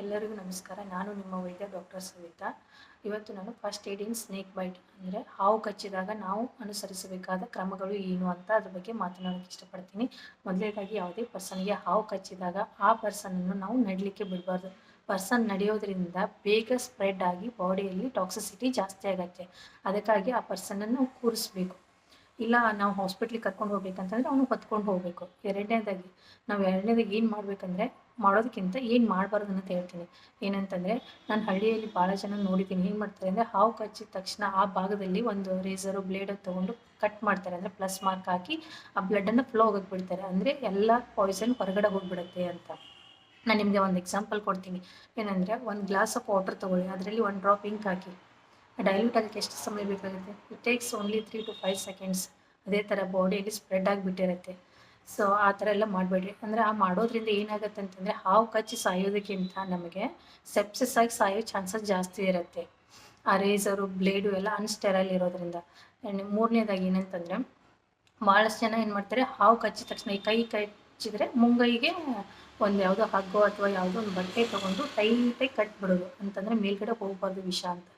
ಎಲ್ಲರಿಗೂ ನಮಸ್ಕಾರ. ನಾನು ನಿಮ್ಮ ವೈದ್ಯ ಡಾಕ್ಟರ್ ಸವಿತಾ. ಇವತ್ತು ನಾನು ಫಸ್ಟ್ ಏಡ್ ಇನ್ ಸ್ನೇಕ್ ಬೈಟ್ ಅಂದರೆ ಹಾವು ಕಚ್ಚಿದಾಗ ನಾವು ಅನುಸರಿಸಬೇಕಾದ ಕ್ರಮಗಳು ಏನು ಅಂತ ಅದ್ರ ಬಗ್ಗೆ ಮಾತನಾಡೋಕ್ಕೆ ಇಷ್ಟಪಡ್ತೀನಿ. ಮೊದಲನೇದಾಗಿ ಯಾವುದೇ ಪರ್ಸನ್ಗೆ ಹಾವು ಕಚ್ಚಿದಾಗ ಆ ಪರ್ಸನನ್ನು ನಾವು ನಡಲಿಕ್ಕೆ ಬಿಡಬಾರ್ದು. ಪರ್ಸನ್ ನಡೆಯೋದ್ರಿಂದ ಬೇಗ ಸ್ಪ್ರೆಡ್ ಆಗಿ ಬಾಡಿಯಲ್ಲಿ ಟಾಕ್ಸಿಸಿಟಿ ಜಾಸ್ತಿ ಆಗುತ್ತೆ. ಅದಕ್ಕಾಗಿ ಆ ಪರ್ಸನನ್ನು ಕೂರಿಸ್ಬೇಕು. ಇಲ್ಲ ನಾವು ಹಾಸ್ಪಿಟ್ಲಿಗೆ ಕರ್ಕೊಂಡು ಹೋಗ್ಬೇಕಂತಂದರೆ ಅವನು ಹೊತ್ಕೊಂಡು ಹೋಗಬೇಕು. ಎರಡನೇದಾಗಿ ಏನು ಮಾಡಬೇಕಂದ್ರೆ ಮಾಡೋದಕ್ಕಿಂತ ಏನು ಮಾಡಬಾರ್ದು ಅಂತ ಹೇಳ್ತೀನಿ. ಏನಂತಂದರೆ ನಾನು ಹಳ್ಳಿಯಲ್ಲಿ ಭಾಳ ಜನ ನೋಡಿದ್ದೀನಿ. ಏನು ಮಾಡ್ತಾರೆ ಅಂದರೆ ಹಾವು ಕಚ್ಚಿದ ತಕ್ಷಣ ಆ ಭಾಗದಲ್ಲಿ ಒಂದು ರೇಸರು ಬ್ಲೇಡ್ ತೊಗೊಂಡು ಕಟ್ ಮಾಡ್ತಾರೆ. ಅಂದರೆ ಪ್ಲಸ್ ಮಾರ್ಕ್ ಹಾಕಿ ಆ ಬ್ಲಡ್ಡನ್ನು ಫ್ಲೋ ಹೋಗಕ್ಕೆ ಬಿಡ್ತಾರೆ. ಅಂದರೆ ಎಲ್ಲ ಪಾಯ್ಸನ್ ಹೊರಗಡೆ ಹೋಗಿಬಿಡುತ್ತೆ ಅಂತ. ನಾನು ನಿಮಗೆ ಒಂದು ಎಕ್ಸಾಂಪಲ್ ಕೊಡ್ತೀನಿ. ಏನಂದರೆ ಒಂದು ಗ್ಲಾಸ್ ಆಫ್ ವಾಟರ್ ತೊಗೊಳ್ಳಿ, ಅದರಲ್ಲಿ ಒಂದು ಡ್ರಾಪ್ ಇಂಕ್ ಹಾಕಿ. ಡೈಲ್ಯೂಟ್ ಆಗೋಕ್ಕೆ ಎಷ್ಟು ಸಮಯ ಬೇಕಾಗುತ್ತೆ? It takes only 3 to 5 seconds. ಅದೇ ಥರ ಬಾಡಿಯಲ್ಲಿ ಸ್ಪ್ರೆಡ್ ಆಗಿಬಿಟ್ಟಿರುತ್ತೆ. ಸೊ ಆ ಥರ ಎಲ್ಲ ಮಾಡಬೇಡ್ರಿ. ಅಂದರೆ ಆ ಮಾಡೋದ್ರಿಂದ ಏನಾಗುತ್ತೆ ಅಂತಂದರೆ ಹಾವು ಕಚ್ಚಿ ಸಾಯೋದಕ್ಕಿಂತ ನಮಗೆ ಸೆಪ್ಸಿಸ್ ಆಗಿ ಸಾಯೋ ಚಾನ್ಸಸ್ ಜಾಸ್ತಿ ಇರುತ್ತೆ. ಆ ರೇಸರು ಬ್ಲೇಡು ಎಲ್ಲ ಅನ್ಸ್ಟೆರೈಲ್ ಇರೋದ್ರಿಂದ. ಮೂರನೇದಾಗಿ ಏನಂತಂದರೆ ಭಾಳಷ್ಟು ಜನ ಏನು ಮಾಡ್ತಾರೆ, ಹಾವು ಕಚ್ಚಿದ ತಕ್ಷಣ ಈ ಕೈ ಕಚ್ಚಿದ್ರೆ ಮುಂಗೈಗೆ ಒಂದು ಯಾವುದೋ ಹಗ್ಗೋ ಅಥವಾ ಯಾವುದೋ ಒಂದು ಬಟ್ಟೆ ತೊಗೊಂಡು ಟೈಟಾಗಿ ಕಟ್ಬಿಡೋದು. ಅಂತಂದರೆ ಮೇಲ್ಗಡೆ ಹೋಗಬಾರ್ದು ವಿಷ ಅಂತ.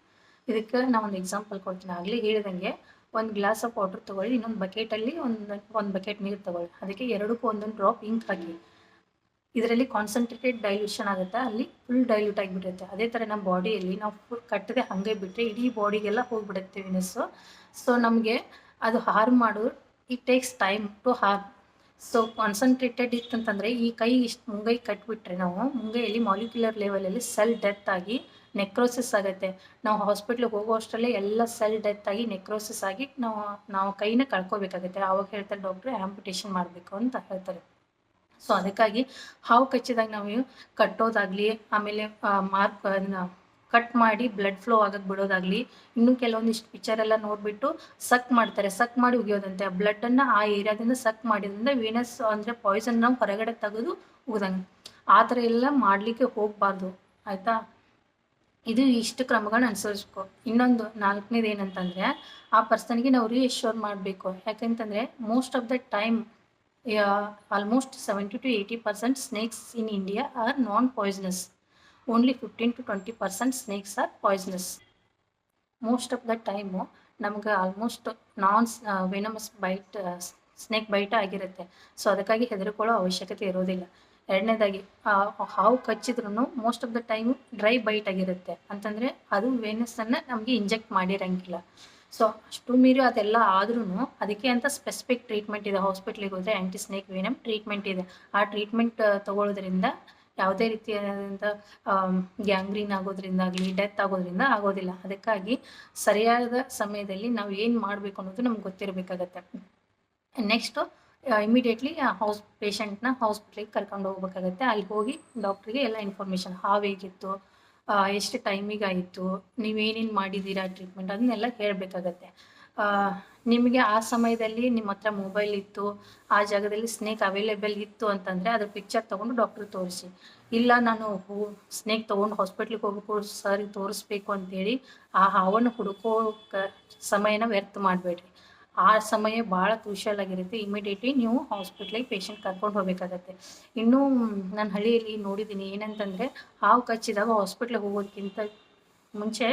ಇದಕ್ಕೆ ನಾನು ಒಂದು ಎಕ್ಸಾಂಪಲ್ ಕೊಡ್ತೀನಿ. ಆಗಲೇ ಹೇಳಿದಂಗೆ ಒಂದು ಗ್ಲಾಸ್ ಆಫ್ ವಾಟರ್ ತೊಗೊಳ್ಳಿ, ಇನ್ನೊಂದು ಬಕೆಟಲ್ಲಿ ಒಂದು ಬಕೆಟ್ ನೀರು ತೊಗೊಳ್ಳಿ. ಅದಕ್ಕೆ ಎರಡಕ್ಕೂ ಒಂದೊಂದು ಡ್ರಾಪ್ ಇಂಕ್ ಹಾಕಿ. ಇದರಲ್ಲಿ ಕಾನ್ಸಂಟ್ರೇಟೆಡ್ ಡೈಲ್ಯೂಷನ್ ಆಗುತ್ತೆ, ಅಲ್ಲಿ ಫುಲ್ ಡೈಲ್ಯೂಟ್ ಆಗಿಬಿಡುತ್ತೆ. ಅದೇ ಥರ ನಮ್ಮ ಬಾಡಿಯಲ್ಲಿ ನಾವು ಫುಲ್ ಕಟ್ಟದೆ ಹಾಗೆ ಬಿಟ್ಟರೆ ಇಡೀ ಬಾಡಿಗೆಲ್ಲ ಹೋಗಿಬಿಡುತ್ತೆ ವಿನಸ್ಸು. ಸೊ ನಮಗೆ ಅದು ಹಾರ್ಮ್ ಮಾಡೋದು it takes time to harm. So concentrated ಇತ್ತಂತಂದರೆ ಈ ಕೈ ಇಷ್ಟು ಮುಂಗೈ ಕಟ್ಬಿಟ್ರೆ ನಾವು ಮುಂಗೈಯಲ್ಲಿ ಮಾಲಿಕ್ಯುಲರ್ ಲೆವೆಲಲ್ಲಿ ಸೆಲ್ ಡೆತ್ ಆಗಿ ನೆಕ್ರೋಸಿಸ್ ಆಗುತ್ತೆ. ನಾವು ಹಾಸ್ಪಿಟ್ಲಿಗೆ ಹೋಗೋ ಅಷ್ಟರಲ್ಲೇ ಎಲ್ಲ ಸೆಲ್ ಡೆತ್ ಆಗಿ ನೆಕ್ರೋಸಿಸ್ ಆಗಿ ನಾವು ಕೈನ ಕಳ್ಕೊಬೇಕಾಗುತ್ತೆ. ಆವಾಗ ಹೇಳ್ತಾರೆ ಡಾಕ್ಟ್ರು ಆ್ಯಂಪುಟೇಷನ್ ಮಾಡಬೇಕು ಅಂತ ಹೇಳ್ತಾರೆ. ಸೊ ಅದಕ್ಕಾಗಿ ಹಾವು ಕಚ್ಚಿದಾಗ ನಾವು ಕಟ್ಟೋದಾಗಲಿ, ಆಮೇಲೆ ಮಾರ್ಕ್ ಅದನ್ನು ಕಟ್ ಮಾಡಿ ಬ್ಲಡ್ ಫ್ಲೋ ಆಗಕ್ಕೆ ಬಿಡೋದಾಗಲಿ, ಇನ್ನೂ ಕೆಲವೊಂದಿಷ್ಟು ಪಿಕ್ಚರೆಲ್ಲ ನೋಡಿಬಿಟ್ಟು ಸಕ್ ಮಾಡ್ತಾರೆ. ಸಕ್ ಮಾಡಿ ಉಗಿಯೋದಂತೆ. ಆ ಬ್ಲಡ್ಡನ್ನು ಆ ಏರಿಯಾದಿಂದ ಸಕ್ ಮಾಡಿದ್ರಿಂದ ವೀನಸ್ ಅಂದರೆ ಪಾಯ್ಸನ್ ನಾವು ಹೊರಗಡೆ ತೆಗೆದು ಉಗ್ದಂಗೆ. ಆ ಥರ ಎಲ್ಲ ಮಾಡಲಿಕ್ಕೆ ಹೋಗಬಾರ್ದು, ಆಯಿತಾ? ಇದು ಇಷ್ಟು ಕ್ರಮಗಳನ್ನ ಅನುಸರಿಸ್ಕೊ. ಇನ್ನೊಂದು ನಾಲ್ಕನೇದು ಏನಂತಂದರೆ ಆ ಪರ್ಸನ್ಗೆ ನಾವು ರೀಅಶ್ಯೂರ್ ಮಾಡಬೇಕು. ಯಾಕಂತಂದರೆ most of the time almost 70 to 80% snakes in India are non poisonous. Only 15 to 20% snakes are poisonous. Most of the time ನಮ್ಗೆ almost non venomous bite snake bite ಆಗಿರುತ್ತೆ. ಸೊ ಅದಕ್ಕಾಗಿ ಹೆದರ್ಕೊಳ್ಳೋ ಅವಶ್ಯಕತೆ ಇರೋದಿಲ್ಲ. ಎರಡನೇದಾಗಿ ಹಾವು ಕಚ್ಚಿದ್ರೂ most of the time dry bite ಆಗಿರುತ್ತೆ. ಅಂತಂದರೆ ಅದು ವೆನಸ್ಸನ್ನು ನಮಗೆ ಇಂಜೆಕ್ಟ್ ಮಾಡಿರೋಂಗಿಲ್ಲ. ಸೊ ಅಷ್ಟು ಮೀರಿ ಅದೆಲ್ಲ ಆದ್ರೂ ಅದಕ್ಕೆ ಅಂತ ಸ್ಪೆಸಿಫಿಕ್ ಟ್ರೀಟ್ಮೆಂಟ್ ಇದೆ. ಹಾಸ್ಪಿಟ್ಲಿಗೆ ಹೋದರೆ ಆ್ಯಂಟಿ ಸ್ನೇಕ್ ವೆನಮ್ ಟ್ರೀಟ್ಮೆಂಟ್ ಇದೆ. ಆ ಟ್ರೀಟ್ಮೆಂಟ್ ತಗೊಳ್ಳೋದ್ರಿಂದ ಯಾವುದೇ ರೀತಿಯಾದಂಥ ಗ್ಯಾಂಗ್ರೀನ್ ಆಗೋದ್ರಿಂದಾಗಲಿ ಡೆತ್ ಆಗೋದಿಲ್ಲ. ಅದಕ್ಕಾಗಿ ಸರಿಯಾದ ಸಮಯದಲ್ಲಿ ನಾವು ಏನು ಮಾಡಬೇಕು ಅನ್ನೋದು ನಮ್ಗೆ ಗೊತ್ತಿರಬೇಕಾಗತ್ತೆ. ನೆಕ್ಸ್ಟು ಇಮಿಡಿಯೇಟ್ಲಿ ಪೇಷಂಟ್ನ ಹಾಸ್ಪಿಟ್ಲಿಗೆ ಕರ್ಕೊಂಡು ಹೋಗ್ಬೇಕಾಗತ್ತೆ. ಅಲ್ಲಿ ಹೋಗಿ ಡಾಕ್ಟ್ರಿಗೆ ಎಲ್ಲ ಇನ್ಫಾರ್ಮೇಷನ್, ಹಾವು ಹೇಗಿತ್ತು, ಎಷ್ಟು ಟೈಮಿಗೆ ಆಯಿತು, ನೀವೇನೇನು ಮಾಡಿದ್ದೀರಾ ಟ್ರೀಟ್ಮೆಂಟ್, ಅದನ್ನೆಲ್ಲ ಹೇಳಬೇಕಾಗತ್ತೆ. ನಿಮಗೆ ಆ ಸಮಯದಲ್ಲಿ ನಿಮ್ಮ ಹತ್ರ ಮೊಬೈಲ್ ಇತ್ತು, ಆ ಜಾಗದಲ್ಲಿ ಸ್ನೇಕ್ ಅವೈಲೇಬಲ್ ಇತ್ತು ಅಂತಂದರೆ ಅದ್ರ ಪಿಕ್ಚರ್ ತೊಗೊಂಡು ಡಾಕ್ಟ್ರಿಗೆ ತೋರಿಸಿ. ಇಲ್ಲ ನಾನು ಸ್ನೇಕ್ ತೊಗೊಂಡು ಹಾಸ್ಪಿಟ್ಲಿಗೆ ಹೋಗ್ಬೇಕು ಸರಿಗೆ ತೋರಿಸ್ಬೇಕು ಅಂತೇಳಿ ಆ ಹಾವನ್ನು ಹುಡುಕೋ ಸಮಯನ ವ್ಯರ್ಥ ಮಾಡಬೇಡ್ರಿ. ಆ ಸಮಯ ಭಾಳ ಕ್ರೂಷಿಯಲ್ ಆಗಿರುತ್ತೆ. ಇಮಿಡಿಯೇಟ್ಲಿ ನೀವು ಹಾಸ್ಪಿಟ್ಲಿಗೆ ಪೇಷಂಟ್ ಕರ್ಕೊಂಡು ಹೋಗಬೇಕಾಗತ್ತೆ. ಇನ್ನೂ ನಾನು ಹಳ್ಳಿಯಲ್ಲಿ ನೋಡಿದ್ದೀನಿ. ಏನಂತಂದರೆ ಹಾವು ಕಚ್ಚಿದಾಗ ಹಾಸ್ಪಿಟ್ಲಿಗೆ ಹೋಗೋದಕ್ಕಿಂತ ಮುಂಚೆ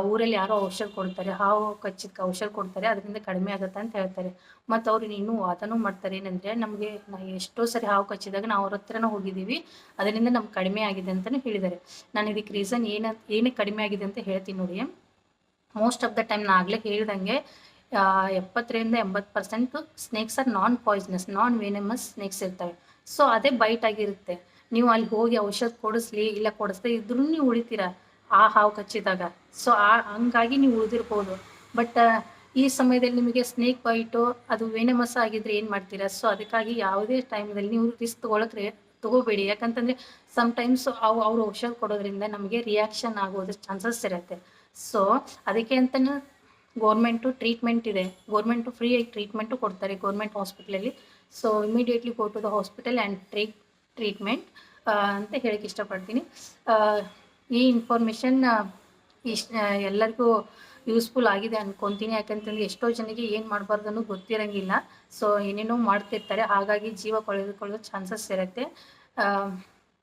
ಊರಲ್ಲಿ ಯಾರೋ ಔಷಧ ಕೊಡ್ತಾರೆ, ಹಾವು ಕಚ್ಚಿದ ಔಷಧ ಕೊಡ್ತಾರೆ, ಅದರಿಂದ ಕಡಿಮೆ ಆಗುತ್ತೆ ಅಂತ ಹೇಳ್ತಾರೆ. ಮತ್ತು ಅವ್ರು ಇನ್ನೂ ವಾದನೂ ಮಾಡ್ತಾರೆ. ಏನಂದರೆ ನಮಗೆ ಎಷ್ಟೋ ಸರಿ ಹಾವು ಕಚ್ಚಿದಾಗ ನಾವು ಅವ್ರ ಹತ್ರನೂ ಹೋಗಿದ್ದೀವಿ, ಅದರಿಂದ ನಮ್ಗೆ ಕಡಿಮೆ ಆಗಿದೆ ಅಂತಲೂ ಹೇಳಿದ್ದಾರೆ. ನಾನು ಇದಕ್ಕೆ ರೀಸನ್ ಏನಕ್ಕೆ ಕಡಿಮೆ ಆಗಿದೆ ಅಂತ ಹೇಳ್ತೀನಿ ನೋಡಿ. ಮೋಸ್ಟ್ ಆಫ್ ದ ಟೈಮ್ ನಾನು ಆಗಲೇ ಹೇಳ್ದಂಗೆ 70 to 80% snakes are non poisonous, non venomous snakes ಇರ್ತವೆ. ಸೊ ಅದೇ ಬೈಟ್ ಆಗಿರುತ್ತೆ. ನೀವು ಅಲ್ಲಿ ಹೋಗಿ ಔಷಧ ಕೊಡಿಸ್ಲಿ ಇಲ್ಲ ಕೊಡಿಸ್ದೇ ಇದ್ರೂ ನೀವು ಉಳಿತೀರ ಆ ಹಾವು ಕಚ್ಚಿದಾಗ. ಸೊ ಹಂಗಾಗಿ ನೀವು ಉಳಿದಿರ್ಬೋದು. ಬಟ್ ಈ ಸಮಯದಲ್ಲಿ ನಿಮಗೆ ಸ್ನೇಕ್ ಬೈಟು ಅದು ವೆನಮಸ್ ಆಗಿದ್ರೆ ಏನು ಮಾಡ್ತೀರಾ? ಸೊ ಅದಕ್ಕಾಗಿ ಯಾವುದೇ ಟೈಮ್ದಲ್ಲಿ ನೀವು ರಿಸ್ಕ್ ತಗೋಬೇಡಿ. ಯಾಕಂತಂದರೆ ಸಮ್ಟೈಮ್ಸ್ ಅವರು ಔಷಧ ಕೊಡೋದ್ರಿಂದ ನಮಗೆ ರಿಯಾಕ್ಷನ್ ಆಗೋದ್ರ ಚಾನ್ಸಸ್ ಇರುತ್ತೆ. ಸೊ ಅದಕ್ಕೆ ಅಂತಲೇ ಗೌರ್ಮೆಂಟು ಟ್ರೀಟ್ಮೆಂಟ್ ಇದೆ. ಗೌರ್ಮೆಂಟು ಫ್ರೀಯಾಗಿ ಟ್ರೀಟ್ಮೆಂಟು ಕೊಡ್ತಾರೆ ಗೌರ್ಮೆಂಟ್ ಹಾಸ್ಪಿಟ್ಲಲ್ಲಿ. So immediately go to the hospital and treatment ಅಂತ ಹೇಳಕ್ಕೆ ಇಷ್ಟಪಡ್ತೀನಿ. ಈ ಇನ್ಫಾರ್ಮೇಷನ್ ಎಲ್ಲರಿಗೂ ಯೂಸ್ಫುಲ್ ಆಗಿದೆ ಅಂದ್ಕೊತೀನಿ. ಯಾಕಂತಂದರೆ ಎಷ್ಟೋ ಜನಕ್ಕೆ ಏನು ಮಾಡಬಾರ್ದು ಅನ್ನೋ ಗೊತ್ತಿರೋಂಗಿಲ್ಲ. ಸೊ ಏನೇನೋ ಮಾಡ್ತಿರ್ತಾರೆ, ಹಾಗಾಗಿ ಜೀವ ಕಳೆದುಕೊಳ್ಳೋ ಚಾನ್ಸಸ್ ಇರುತ್ತೆ.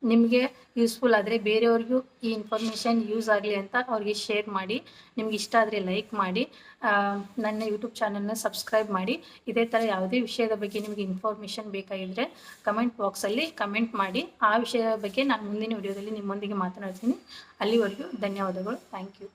ನಿಮಗೆ ಯೂಸ್ಫುಲ್ ಆದರೆ ಬೇರೆಯವ್ರಿಗೂ ಈ ಇನ್ಫಾರ್ಮೇಷನ್ ಯೂಸ್ ಆಗಲಿ ಅಂತ ಅವ್ರಿಗೆ ಶೇರ್ ಮಾಡಿ. ನಿಮ್ಗೆ ಇಷ್ಟ ಆದರೆ ಲೈಕ್ ಮಾಡಿ, ನನ್ನ ಯೂಟ್ಯೂಬ್ ಚಾನಲ್ನ ಸಬ್ಸ್ಕ್ರೈಬ್ ಮಾಡಿ. ಇದೇ ಥರ ಯಾವುದೇ ವಿಷಯದ ಬಗ್ಗೆ ನಿಮಗೆ ಇನ್ಫಾರ್ಮೇಷನ್ ಬೇಕಾಗಿದ್ದರೆ ಕಮೆಂಟ್ ಬಾಕ್ಸಲ್ಲಿ ಕಮೆಂಟ್ ಮಾಡಿ. ಆ ವಿಷಯದ ಬಗ್ಗೆ ನಾನು ಮುಂದಿನ ವಿಡಿಯೋದಲ್ಲಿ ನಿಮ್ಮೊಂದಿಗೆ ಮಾತನಾಡ್ತೀನಿ. ಅಲ್ಲಿವರೆಗೂ ಧನ್ಯವಾದಗಳು. Thank you.